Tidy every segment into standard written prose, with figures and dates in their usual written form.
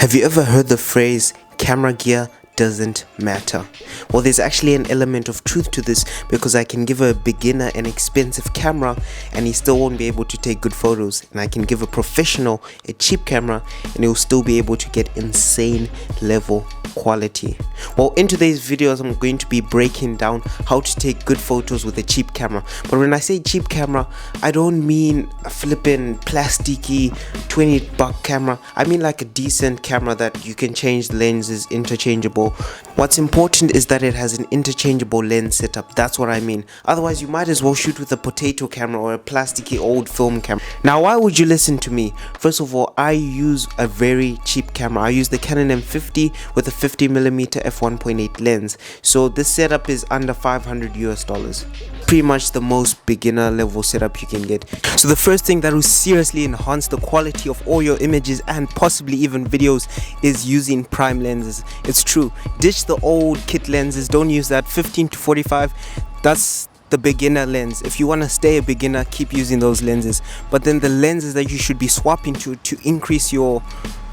Have you ever heard the phrase, camera gear doesn't matter? Well, there's actually an element of truth to this, because I can give a beginner an expensive camera and he still won't be able to take good photos, and I can give a professional a cheap camera and he'll still be able to get insane level quality. Well, in today's videos I'm going to be breaking down how to take good photos with a cheap camera. But when I say cheap camera, I don't mean a flippin' plasticky $20 camera. I mean like a decent camera that you can change the lenses interchangeable. What's important is that it has an interchangeable lens setup. That's what I mean. Otherwise you might as well shoot with a potato camera or a plasticky old film camera. Now, why would you listen to me? First of all, I use a very cheap camera. I use the Canon M50 with a 50mm f1.8 lens. So this setup is under $500 US. Pretty much the most beginner level setup you can get. So the first thing that will seriously enhance the quality of all your images and possibly even videos is using prime lenses. It's true. Ditch the old kit lenses. Don't use that 15 to 45. That's the beginner lens. If you want to stay a beginner, keep using those lenses. But then the lenses that you should be swapping to increase your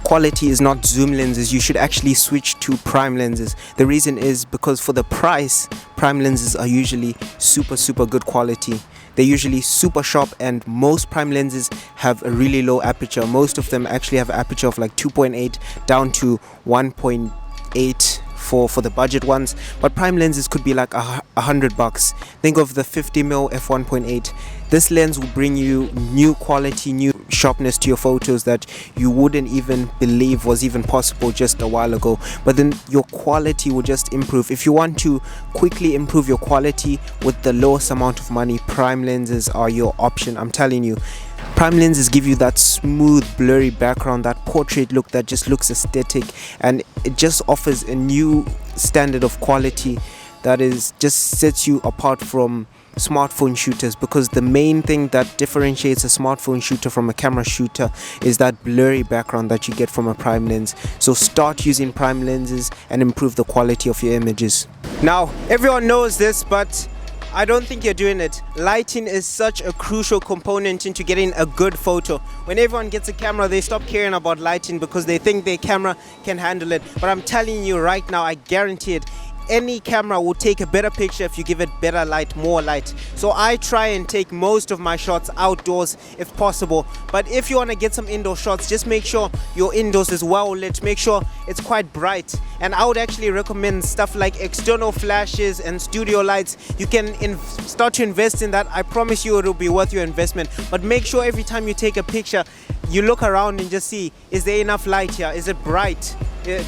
quality is not zoom lenses. You should actually switch to prime lenses. The reason is because for the price, prime lenses are usually super good quality. They're usually super sharp, and most prime lenses have a really low aperture. Most of them actually have an aperture of like 2.8 down to 1.8 for the budget ones. But prime lenses could be like $100. Think of the 50mm f1.8. This lens will bring you new quality, new sharpness to your photos that you wouldn't even believe was even possible just a while ago. But then your quality will just improve. If you want to quickly improve your quality with the lowest amount of money, prime lenses are your option. I'm telling you. Prime lenses give you that smooth, blurry background, that portrait look that just looks aesthetic, and it just offers a new standard of quality that is just sets you apart from smartphone shooters. Because the main thing that differentiates a smartphone shooter from a camera shooter is that blurry background that you get from a prime lens. So start using prime lenses and improve the quality of your images. Now, everyone knows this, but I don't think you're doing it. Lighting is such a crucial component into getting a good photo. When everyone gets a camera, they stop caring about lighting because they think their camera can handle it. But I'm telling you right now, I guarantee it, any camera will take a better picture if you give it better light, more light. So I try and take most of my shots outdoors if possible. But if you want to get some indoor shots, just make sure your indoors is well lit. Make sure it's quite bright. And I would actually recommend stuff like external flashes and studio lights. You can start to invest in that. I promise you it will be worth your investment. But make sure every time you take a picture, you look around and just see, is there enough light here? Is it bright?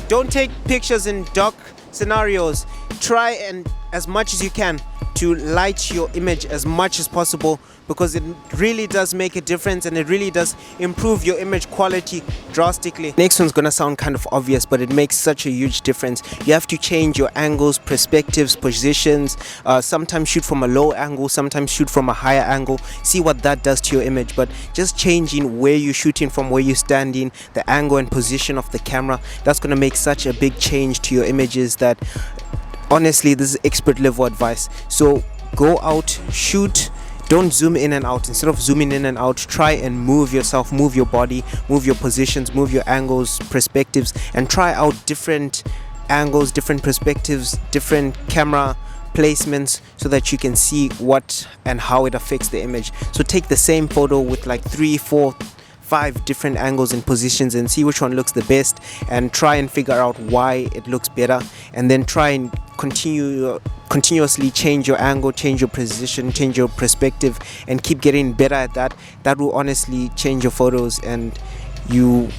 Don't take pictures in dark scenarios. Try and as much as you can to light your image as much as possible, because it really does make a difference and it really does improve your image quality drastically. Next one's gonna sound kind of obvious, but it makes such a huge difference. You have to change your angles, perspectives, positions. Sometimes shoot from a low angle, sometimes shoot from a higher angle. See what that does to your image. But just changing where you're shooting from, where you're standing, the angle and position of the camera, that's gonna make such a big change to your images that honestly, this is expert level advice. So go out, shoot, don't zoom in and out. Instead of zooming in and out, try and move yourself, move your body, move your positions, move your angles, perspectives, and try out different angles, different perspectives, different camera placements, so that you can see what and how it affects the image. So take the same photo with like 3, 4, 5 different angles and positions and see which one looks the best, and try and figure out why it looks better, and then try and continuously change your angle, change your position, change your perspective, and keep getting better at that. That will honestly change your photos, and you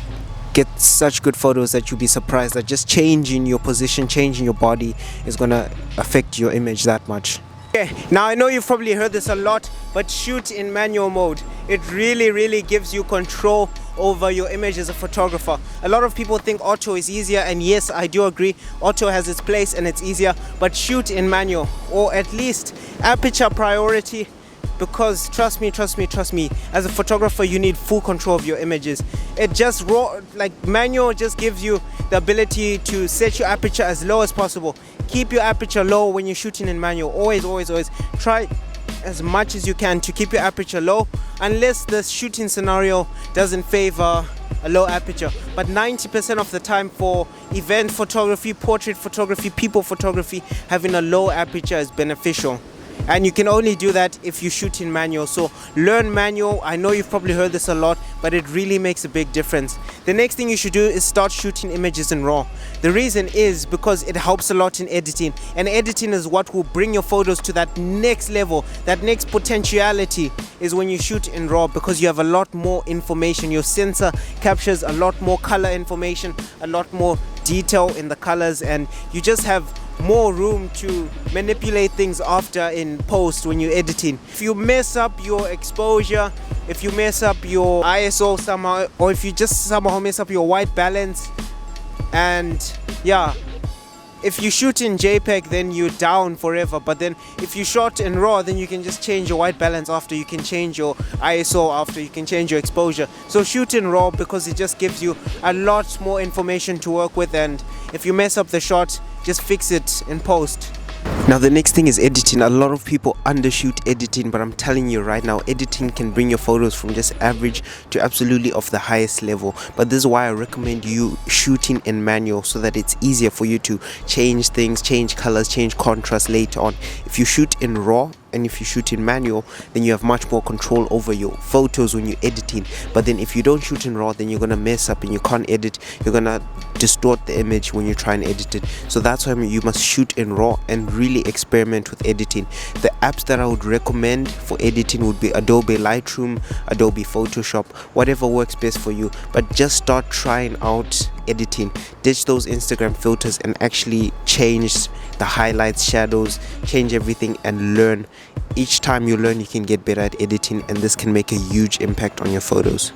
get such good photos that you'll be surprised that just changing your position, changing your body is gonna affect your image that much. Okay, now I know you've probably heard this a lot, but shoot in manual mode. It really gives you control over your image as a photographer. A lot of people think auto is easier, and yes, I do agree, auto has its place and it's easier, but shoot in manual, or at least aperture priority, because trust me, as a photographer you need full control of your images. It just manual just gives you the ability to set your aperture as low as possible. Keep your aperture low when you're shooting in manual. Always try as much as you can to keep your aperture low, unless the shooting scenario doesn't favor a low aperture. But 90% of the time for event photography, portrait photography, people photography, having a low aperture is beneficial. And you can only do that if you shoot in manual. So learn manual. I know you've probably heard this a lot, but it really makes a big difference. The next thing you should do is start shooting images in RAW. The reason is because it helps a lot in editing, and editing is what will bring your photos to that next level. That next potentiality is when you shoot in RAW, because you have a lot more information. Your sensor captures a lot more color information, a lot more detail in the colors, and you just have more room to manipulate things after in post when you're editing. If you mess up your exposure, if you mess up your ISO somehow, or if you just somehow mess up your white balance, and yeah, if you shoot in JPEG, then you're down forever. But then if you shot in RAW, then you can just change your white balance after, you can change your ISO after, you can change your exposure. So shoot in RAW because it just gives you a lot more information to work with, and if you mess up the shot, just fix it in post. Now the next thing is editing. A lot of people undershoot editing, but I'm telling you right now, editing can bring your photos from just average to absolutely of the highest level. But this is why I recommend you shooting in manual, so that it's easier for you to change things, change colors, change contrast later on. If you shoot in RAW and if you shoot in manual, then you have much more control over your photos when you're editing. But then if you don't shoot in RAW, then you're gonna mess up and you can't edit. You're gonna distort the image when you try and edit it. So that's why you must shoot in RAW and really experiment with editing. The apps that I would recommend for editing would be Adobe Lightroom, Adobe Photoshop, whatever works best for you. But just start trying out editing. Ditch those Instagram filters and actually change the highlights, shadows, change everything and learn. Each time you learn, you can get better at editing, and this can make a huge impact on your photos.